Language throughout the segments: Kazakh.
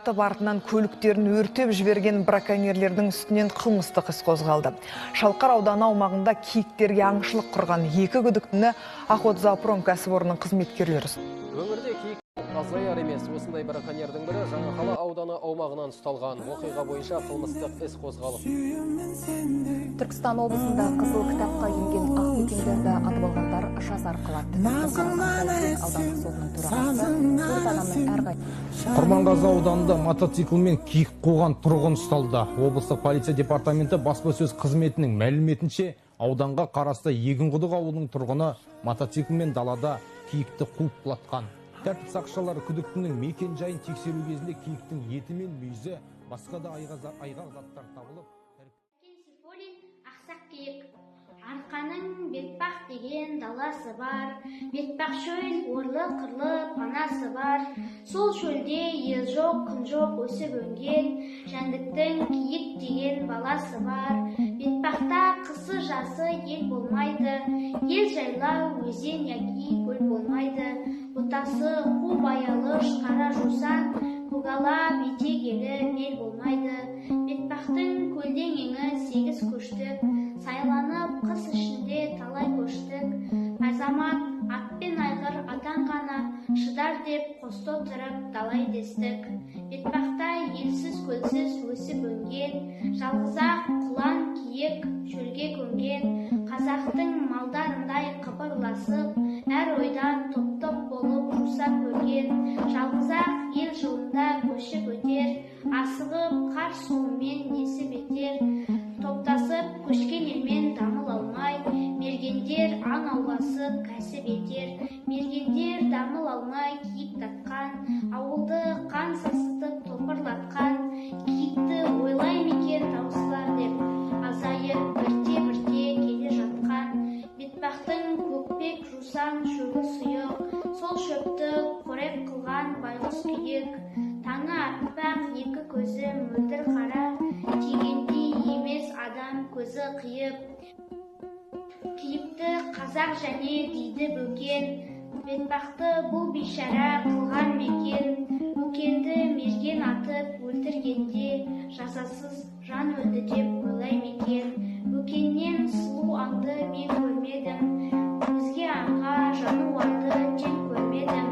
атып артынан көліктерін өртеп жіберген браконьерлердің үстінен қылмыстық іс қозғалды. Шалқар ауданы аумағында киіктерге аңшылық құрған 2 күдіктіні Охотзоопром кәсіпорнының қызметкерлері ұстады. Өңірде киік азаяр емес. Осындай браконьердің бірі Жаңақала ауданы аумағынан ұсталған. Оқиға бойынша қылмыстық іс қозғалып. Түркістан облысында қызыл кітапқа енген ақбөкендерді атып алғандар жазаланды. Аудандық сотының төрағасы Құрманғазы ауданында мотоциклмен киік қуған тұрғын ұсталды. Облыстық полиция департаменті баспасөз қызметінің мәліметінше, ауданға қарасты Егінқұдық ауылының тұрғыны мотоциклмен далада киікті қуып құлатқан. Тәртіп сақшылары күдіктінің мекен жайын тексеру кезінде киіктің еті мен мүйізі, басқа да айғақ заттар табылып. Ақсақ киік. Арқаның бетпақ деген даласы бар, бетпақ шөл орлы-қырлы панасы бар. Сол шөлде ел жоқ, күн жоқ өсіп өнген, жәндіктің киік деген баласы бар. Бетпақта қысы-жазы ел болмайды, ел жайлау, өзен яки көл болмайды. Бұтасы қу баялыш, қара жусан, көкала бетегелі мел болмайды. Бетпақтың көлден еңі 8 көштік, сайланып қыс ішінде талай көштік. Азамат атпен айғыр атанғана, шыдар деп қосты тұрып талай дестік. Бетпақта елсіз көлсіз өсіп өнген, жалғызақ құлан киік шөлге көнген. Қазақтың малдарындай қыбырласып, әр ойдан топ-топ болып жусап көрген. Жалғызақ ел жылында көшіп өтер, асығып қар суымен несі бетер. Топтасып көшкен елмен дамыл алмай, мергендер аң ауласып кәсіп етер. Мергендер дамыл алмай киік татқан, ауылды қан сасытып топырлатқан. Киікті ойлай мекен таусылар деп, азайып бірте-бірте келе жатқан. Бетпақтың көкпек жусан шөгі сұйық, сол шөпті қорек қылған байғұс күйік. Таңы аппақ, 2 көзі мөлдір қара, тигендей емес адам көзі қиып. Киікті қазақ және дейді бөкен, бетпақты бұл бейшара қылған мекен. Бөкенді мерген атып өлтіргенде, жазасыз жан өлді деп ойлай мекен. Бөкеннен сұлу аңды мен көрмедім, өзге аңға жануарды тең көрмедім.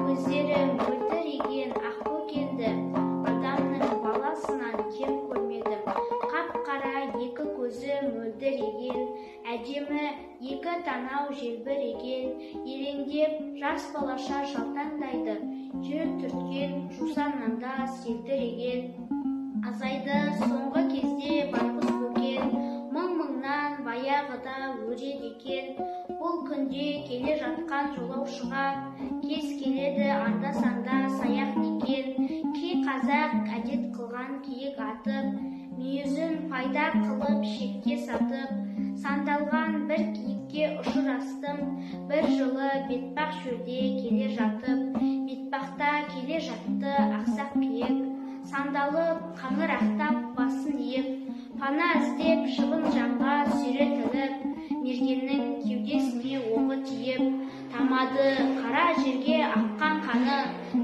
Көздері мөлдір еген ақ бөкенді, адамның баласынан кем көрмедім. Қап-қара 2 көзі мөлдір еген, әдемі 2 танау желбіреген. Елеңдеп жас балаша жалтаңдайды, жел түрткен жусаннанда селдіреген. Азайды соңғы кезде байғұс бөкен, мың-мыңнан баяғыда өреді екен. Бұл күнде келе жатқан жолаушыға, кез келеді анда-санда саяқ некен. Кей қазақ әдет қылған киік атып, мүйізін пайда қылып шетке сатып. Сандалған бір киікке ұшырастым, бір жылы бетпақ шөлде келе жатып. Бетпақта келе жатты ақсақ киік, сандалып қаңырақтап басын иіп. Пана іздеп шыбын жанға сүйретіліп, мергеннің кеудесіне оғы тиіп. Тамады қара жерге аққан қаны,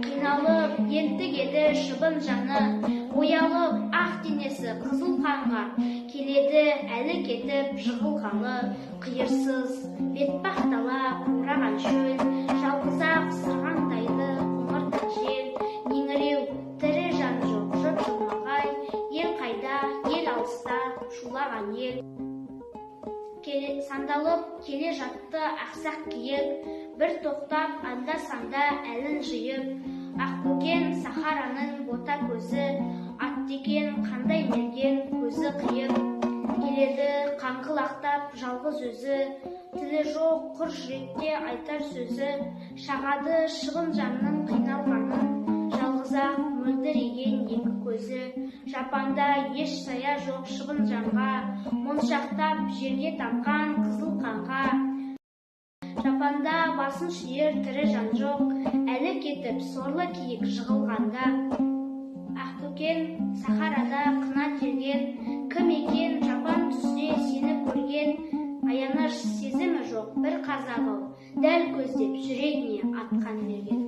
қиналып ентік еді шыбын жаны. Оялып ақ денесі қызыл қанға, келеді әлі кетіп жығылғалы. Қиырсыз бетпақ дала қураған шөл, жалғызақ сырғаңдайды қоңыртақ жел. Еңіреу тірі жан жоқ жұрт жылмағай, ел қайда ел алыста шулаған ел. Сандалып келе жатты ақсақ киік, бір тоқтап анда-санда әлін жиып. Ақбөкен Сахараның бота көзі, аттеген қандай мерген көзі қиып. Келеді қаңқылақтап жалғыз өзі, тілі жоқ құр жүректе айтар сөзі. Шағады шыбын жанның қиналғанын, жалғызақ мөлдір еген 2 көзі. Жапанда еш сая жоқ шыбын жанға, моншақтап жерге тамған қызыл қанға. Жапанда басын шүйер тірі жан жоқ, әлі кетіп сорлы киік жығылғанда. Ақбөкен Сахарада қына терген, кім екен жапан түсте сені көрген. Аяныш сезімі жоқ бір қазақ ау, дәл көздеп жүрегіне атқан берген.